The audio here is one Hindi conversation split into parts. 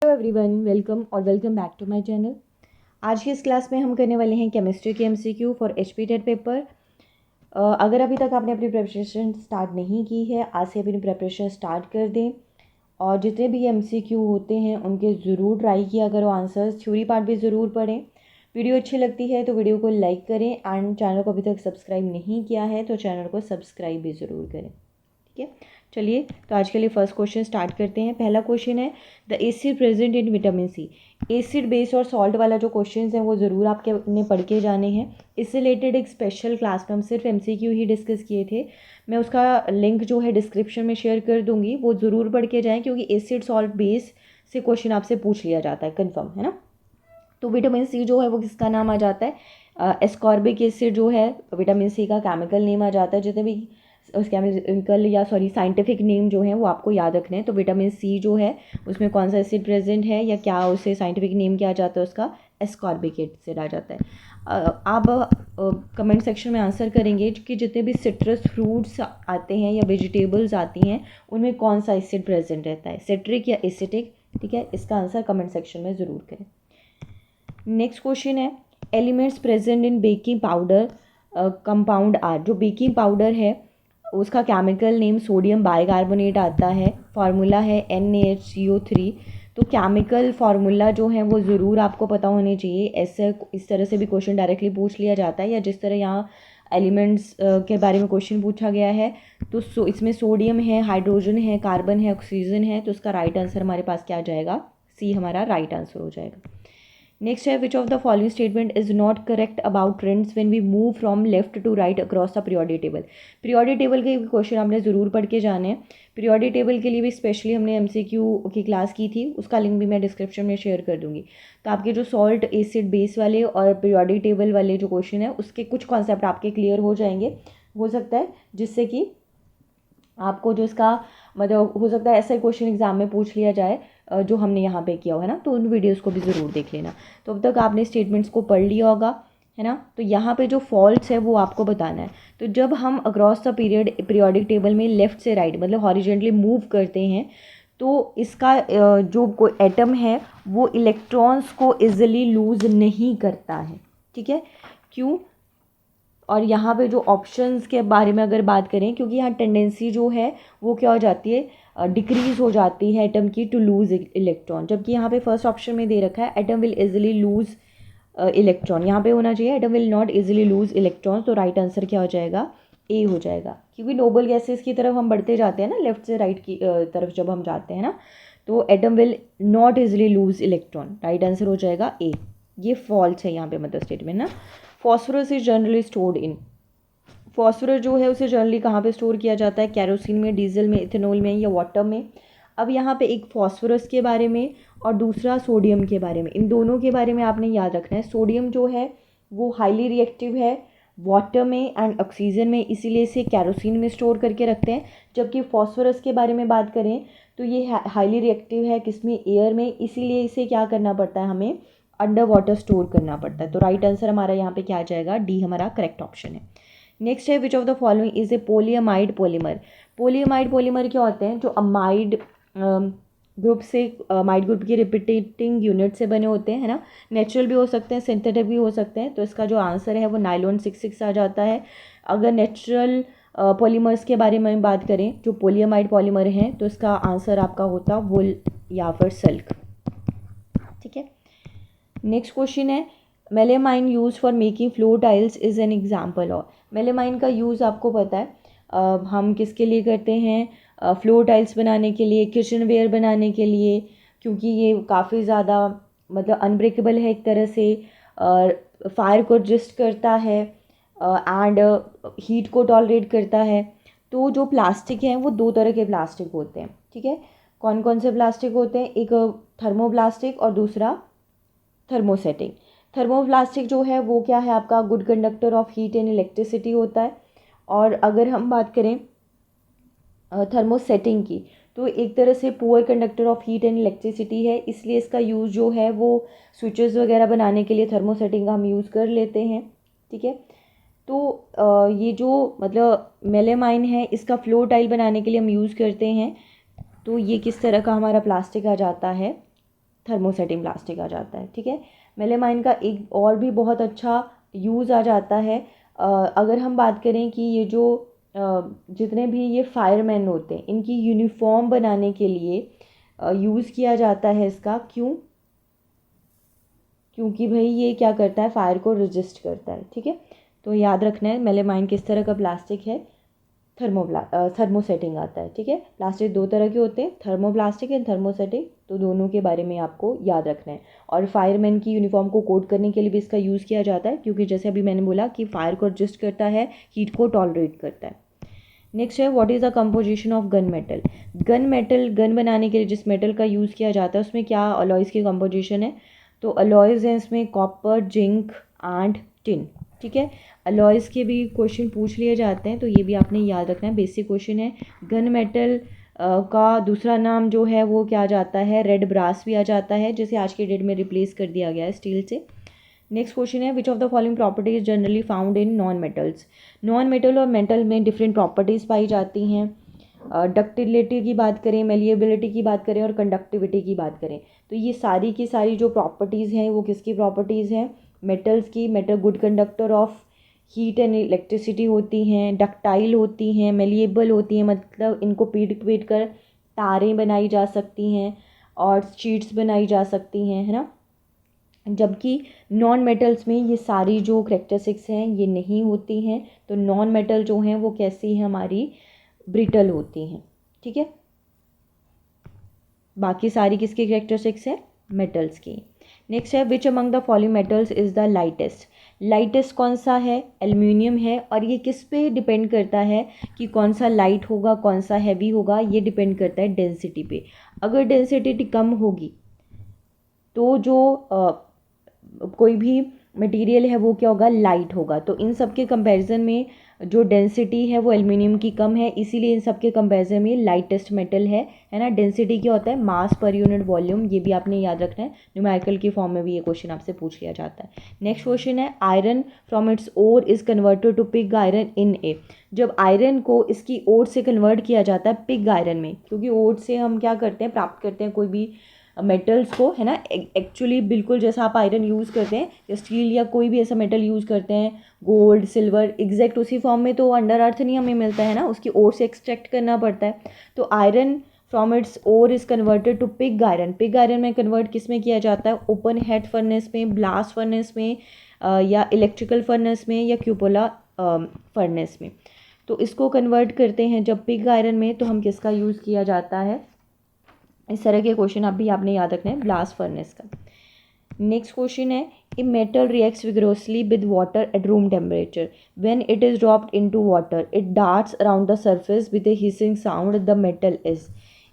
Hello everyone, welcome back to my channel. आज की इस क्लास में हम करने वाले हैं केमिस्ट्री के MCQ for HP TET paper. अगर अभी तक आपने अपनी प्रिपरेशन स्टार्ट नहीं की है, आज से अपनी प्रिपरेशन स्टार्ट कर दें और जितने भी एमसीक्यू होते हैं उनके ज़रूर ट्राई किया करो आंसर्स। थ्योरी पार्ट भी ज़रूर पढ़ें। वीडियो अच्छी लगती है तो वीडियो को लाइक करें एंड चैनल को अभी तक सब्सक्राइब नहीं किया है तो चैनल को सब्सक्राइब भी ज़रूर करें। ठीक है, चलिए तो आज के लिए फर्स्ट क्वेश्चन स्टार्ट करते हैं। पहला क्वेश्चन है the acid present in vitamin C. Acid base और सॉल्ट वाला जो क्वेश्चन है वो ज़रूर आपके ने पढ़ के जाने हैं। इससे रिलेटेड एक स्पेशल क्लास में हम सिर्फ एमसीक्यू ही डिस्कस किए थे। मैं उसका लिंक जो है डिस्क्रिप्शन में शेयर कर दूंगी, वो ज़रूर पढ़ के जाएँ क्योंकि एसिड सॉल्ट बेस से क्वेश्चन आपसे पूछ लिया जाता है, कन्फर्म है ना। तो विटामिन सी जो है वो किसका नाम आ जाता है? एस्कॉर्बिक एसिड जो है विटामिन सी का केमिकल नेम आ जाता है। जितने भी उस केमिकल या साइंटिफिक नेम जो है वो आपको याद रखने हैं। तो विटामिन सी जो है उसमें कौन सा एसिड प्रेजेंट है या क्या उसे साइंटिफिक नेम क्या जाता है, उसका एस्कॉर्बिक एसिड आ जाता है। आप कमेंट सेक्शन में आंसर करेंगे कि जितने भी सिट्रस फ्रूट्स आते हैं या वेजिटेबल्स आती हैं उनमें कौन सा एसिड प्रेजेंट रहता है, सिट्रिक या एसिटिक। ठीक है, इसका आंसर कमेंट सेक्शन में ज़रूर करें। नेक्स्ट क्वेश्चन है elements present in baking powder compound are. जो बेकिंग पाउडर है उसका केमिकल नेम सोडियम बाइकार्बोनेट आता है। फार्मूला है NaHCO3। तो केमिकल फार्मूला जो है वो ज़रूर आपको पता होने चाहिए। ऐसे इस तरह से भी क्वेश्चन डायरेक्टली पूछ लिया जाता है, या जिस तरह यहाँ एलिमेंट्स के बारे में क्वेश्चन पूछा गया है तो इसमें सोडियम है, हाइड्रोजन है, कार्बन है, ऑक्सीजन है। तो इसका राइट आंसर हमारे पास क्या आ जाएगा? सी हमारा राइट आंसर हो जाएगा। नेक्स्ट है which of the following statement is not correct about trends when we move from left to right across the periodic table. Periodic table के क्वेश्चन आपने ज़रूर पढ़ के जाने हैं। पीरियोडिक टेबल के लिए भी स्पेशली हमने एमसीक्यू की क्लास की थी, उसका लिंक भी मैं डिस्क्रिप्शन में शेयर कर दूंगी। तो आपके जो सॉल्ट एसिड बेस वाले और पीरियोडिक टेबल वाले जो क्वेश्चन है उसके कुछ कॉन्सेप्ट आपके क्लियर हो जाएंगे, हो सकता है, जिससे कि आपको जो इसका मतलब हो सकता है ऐसा ही क्वेश्चन एग्जाम में पूछ लिया जाए जो हमने यहाँ पे किया हो, है ना। तो उन वीडियोस को भी ज़रूर देख लेना। तो अब तक आपने स्टेटमेंट्स को पढ़ लिया होगा, है ना। तो यहाँ पे जो फॉल्ट्स है वो आपको बताना है। तो जब हम अक्रॉस द पीरियोडिक टेबल में लेफ़्ट से राइट मतलब हॉरिजेंटली मूव करते हैं तो इसका जो एटम है वो इलेक्ट्रॉन्स को ईजिली लूज़ नहीं करता है। ठीक है, क्यों? और यहाँ पे जो ऑप्शंस के बारे में अगर बात करें, क्योंकि यहाँ टेंडेंसी जो है वो क्या हो जाती है, डिक्रीज़ हो जाती है एटम की टू लूज़ इलेक्ट्रॉन। जबकि यहाँ पे फर्स्ट ऑप्शन में दे रखा है atom will easily lose electron, यहाँ पे होना चाहिए atom will not easily lose electron. तो राइट आंसर क्या हो जाएगा? ए हो जाएगा। क्योंकि नोबल गैसेस की तरफ हम बढ़ते जाते हैं ना, लेफ्ट से राइट की तरफ जब हम जाते हैं ना, तो atom will not easily lose electron. Right answer हो जाएगा ए। ये फॉल्स है यहाँ पे मतलब स्टेटमेंट ना। Phosphorus is generally stored in. Phosphorus जो है उसे जनरली कहाँ पे स्टोर किया जाता है? कैरोसिन में, डीजल में, इथेनॉल में या वाटर में। अब यहाँ पे एक फॉस्फोरस के बारे में और दूसरा सोडियम के बारे में, इन दोनों के बारे में आपने याद रखना है। सोडियम जो है वो हाईली रिएक्टिव है वाटर में एंड ऑक्सीजन में, इसीलिए इसे कैरोसिन में स्टोर करके रखते हैं। जबकि फॉस्फोरस के बारे में बात करें तो ये हाईली रिएक्टिव है किसमें? एयर में, इसीलिए इसे क्या करना पड़ता है? हमें अंडर वाटर स्टोर करना पड़ता है। तो राइट आंसर हमारा यहाँ पे क्या आ जाएगा? डी हमारा करेक्ट ऑप्शन है। नेक्स्ट है which of the following is a polyamide polymer. Polyamide polymer क्या होते हैं? जो अमाइड ग्रुप से, अमाइड ग्रुप की रिपीटिंग यूनिट से बने होते हैं, है ना। नेचुरल भी हो सकते हैं, सिंथेटिक भी हो सकते हैं। तो इसका जो आंसर है वो नाइलॉन 66 आ जाता है। अगर नेचुरल पॉलीमर्स के बारे में बात करें जो पोलियमाइड पॉलीमर हैं तो इसका आंसर आपका होता वुल या फिर सिल्क। ठीक है, नेक्स्ट क्वेश्चन है melamine use for making floor tiles is an example of. Melamine का यूज़ आपको पता है हम किसके लिए करते हैं? फ्लोर टाइल्स बनाने के लिए, किचन वेयर बनाने के लिए, क्योंकि ये काफ़ी ज़्यादा मतलब अनब्रेकेबल है एक तरह से, फायर को रजिस्ट करता है एंड हीट को टॉलरेट करता है। तो जो प्लास्टिक हैं वो दो तरह के प्लास्टिक होते हैं। ठीक है, कौन कौन से प्लास्टिक होते हैं? एक थर्मोप्लास्टिक और दूसरा थर्मोसेटिंग। थर्मोप्लास्टिक जो है वो क्या है आपका? Good conductor of heat and electricity होता है। और अगर हम बात करें थर्मोसेटिंग की तो एक तरह से poor conductor of heat and electricity है, इसलिए इसका यूज़ जो है वो स्विचेस वगैरह बनाने के लिए थर्मोसेटिंग का हम यूज़ कर लेते हैं। ठीक है, तो ये जो मतलब मेलेमाइन है इसका फ्लोर टाइल बनाने के लिए हम यूज़ करते हैं। तो ये किस तरह का हमारा प्लास्टिक आ जाता है? थर्मोसेटिंग प्लास्टिक आ जाता है। ठीक है, मेलामाइन का एक और भी बहुत अच्छा यूज़ आ जाता है। अगर हम बात करें कि ये जो जितने भी ये फायरमैन होते हैं इनकी यूनिफॉर्म बनाने के लिए यूज़ किया जाता है इसका। क्यों? क्योंकि भाई ये क्या करता है, फायर को रेजिस्ट करता है। ठीक है, तो याद रखना है मेलामाइन किस तरह का प्लास्टिक है, थर्मोसेटिंग आता है। ठीक है, प्लास्टिक दो तरह के होते हैं, थर्मोप्लास्टिक एंड थर्मोसेटिंग, तो दोनों के बारे में आपको याद रखना है। और फायरमैन की यूनिफॉर्म को कोट करने के लिए भी इसका यूज़ किया जाता है, क्योंकि जैसे अभी मैंने बोला कि फायर को एडजस्ट करता है, हीट को टॉलरेट करता है। नेक्स्ट है what is the composition of gun metal. Gun metal, gun बनाने के लिए जिस मेटल का यूज़ किया जाता है उसमें क्या अलॉयज़ की कंपोजिशन है, तो अलॉयज़ हैं इसमें कॉपर, जिंक एंड टिन। ठीक है, अलॉयज़ के भी क्वेश्चन पूछ लिए जाते हैं, तो ये भी आपने याद रखना है, बेसिक क्वेश्चन है। गन मेटल का दूसरा नाम जो है वो क्या जाता है, रेड ब्रास भी आ जाता है, जिसे आज के डेट में रिप्लेस कर दिया गया है स्टील से। नेक्स्ट क्वेश्चन है which of the following properties generally found in non metals. Non metal और मेटल में डिफरेंट प्रॉपर्टीज़ पाई जाती हैं। डक्टिलिटी की बात करें, मेलिएबिलिटी की बात करें और कंडक्टिविटी की बात करें, तो ये सारी की सारी जो प्रॉपर्टीज़ हैं वो किसकी प्रॉपर्टीज़ हैं, मेटल्स की। Metal good conductor of heat and electricity होती हैं, डक्टाइल होती हैं, मेलिएबल होती हैं, मतलब इनको पीट पीट कर तारें बनाई जा सकती हैं और शीट्स बनाई जा सकती हैं, है ना। जबकि नॉन मेटल्स में ये सारी जो करेक्टरिस्टिक्स हैं ये नहीं होती हैं, तो नॉन मेटल जो हैं वो कैसी हैं, हमारी ब्रिटल होती हैं। ठीक है, बाकी सारी किसकी करेक्टरिस्टिक्स है, मेटल्स की। नेक्स्ट है which among the following metals is the lightest. Lightest कौन सा है, एल्यूमिनियम है। और ये किस पे डिपेंड करता है कि कौन सा लाइट होगा कौन सा हैवी होगा, ये डिपेंड करता है डेंसिटी पे। अगर डेंसिटी कम होगी तो जो कोई भी मटेरियल है वो क्या होगा, लाइट होगा। तो इन सब के कंपैरिजन में जो डेंसिटी है वो एल्युमिनियम की कम है, इसीलिए इन सब के कंपैरिजन में लाइटेस्ट मेटल है ना। डेंसिटी क्या होता है, मास पर यूनिट वॉल्यूम, ये भी आपने याद रखना है, न्यूमेरिकल की फॉर्म में भी ये क्वेश्चन आपसे पूछ लिया जाता है। नेक्स्ट क्वेश्चन है iron from its ore is converted to pig iron in a. जब आयरन को इसकी ओर से कन्वर्ट किया जाता है पिग आयरन में, क्योंकि ओर से हम क्या करते हैं, प्राप्त करते हैं कोई भी मेटल्स को, है ना। एक्चुअली बिल्कुल जैसा आप आयरन यूज़ करते हैं या स्टील या कोई भी ऐसा मेटल यूज़ करते हैं, गोल्ड, सिल्वर, एग्जैक्ट उसी फॉर्म में तो अंडर अर्थ नहीं हमें मिलता है ना, उसकी ओर से एक्सट्रैक्ट करना पड़ता है। तो iron from its ore is converted to pig iron. Pig iron में कन्वर्ट किस में किया जाता है, ओपन हेड फर्नेस में, ब्लास्ट फर्नेस में, या इलेक्ट्रिकल फर्नेस में, या क्यूपोला फर्नेस में। तो इसको कन्वर्ट करते हैं जब पिग आयरन में, तो हम किसका यूज़ किया जाता है, इस तरह के क्वेश्चन भी आपने याद रखना है, ब्लास्ट फर्नेस का। नेक्स्ट क्वेश्चन है a metal reacts vigorously with water at room temperature when it is dropped into water it darts around the surface with a hissing sound the metal is.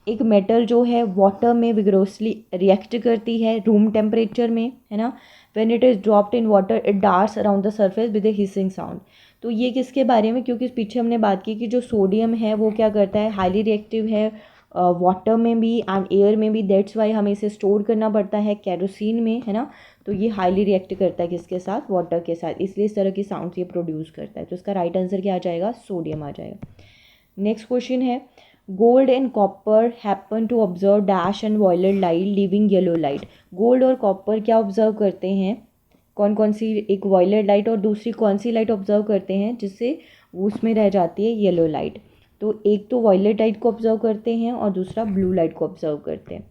एक मेटल जो है वाटर में विग्रोसली रिएक्ट करती है रूम टेम्परेचर में, है ना। When it is dropped in water it darts around the surface with a hissing sound. तो ये किसके बारे में, क्योंकि पीछे हमने बात की कि जो सोडियम है वो क्या करता है, हाईली रिएक्टिव है वाटर में भी एंड एयर में भी, दैट्स वाई हमें इसे स्टोर करना पड़ता है केरोसिन में, है ना। तो ये हाईली रिएक्ट करता है किसके साथ, वाटर के साथ, इसलिए इस तरह की साउंड्स ये प्रोड्यूस करता है। तो इसका राइट आंसर क्या आ जाएगा, सोडियम आ जाएगा। नेक्स्ट क्वेश्चन है gold and copper happen to observe dash and violet light leaving yellow light. Gold और कॉपर क्या ऑब्जर्व करते हैं, कौन कौन सी, एक वॉयलेट लाइट और दूसरी कौन सी लाइट ऑब्जर्व करते हैं जिससे उसमें रह जाती है येलो लाइट। तो एक तो वॉयलेट लाइट को ऑब्जर्व करते हैं और दूसरा ब्लू लाइट को ऑब्जर्व करते हैं।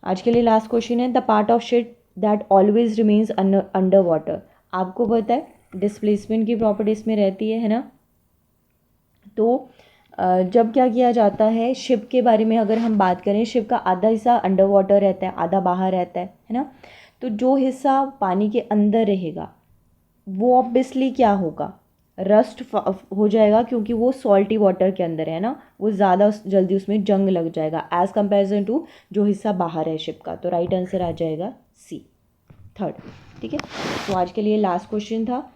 आज के लिए लास्ट क्वेश्चन है the part of shit that always remains under water. आपको पता है डिस्प्लेसमेंट की प्रॉपर्टीज में रहती है ना। तो जब क्या किया जाता है, शिप के बारे में अगर हम बात करें, शिप का आधा हिस्सा अंडर वाटर रहता है, आधा बाहर रहता है ना। तो जो हिस्सा पानी के अंदर रहेगा वो ऑब्वियसली क्या होगा, रस्ट हो जाएगा, क्योंकि वो सॉल्टी वाटर के अंदर है ना, वो ज़्यादा जल्दी उसमें जंग लग जाएगा एज़ कंपेरिजन टू जो हिस्सा बाहर है शिप का। तो राइट आंसर आ जाएगा सी, थर्ड। ठीक है, तो आज के लिए लास्ट क्वेश्चन था।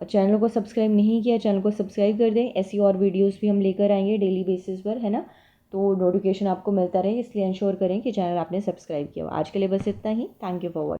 चैनल को सब्सक्राइब नहीं किया, चैनल को सब्सक्राइब कर दें, ऐसी और वीडियोस भी हम लेकर आएंगे डेली बेसिस पर, है ना। तो नोटिफिकेशन आपको मिलता रहे, इसलिए इंश्योर करें कि चैनल आपने सब्सक्राइब किया हो। आज के लिए बस इतना ही, थैंक यू फॉर वॉचिंग।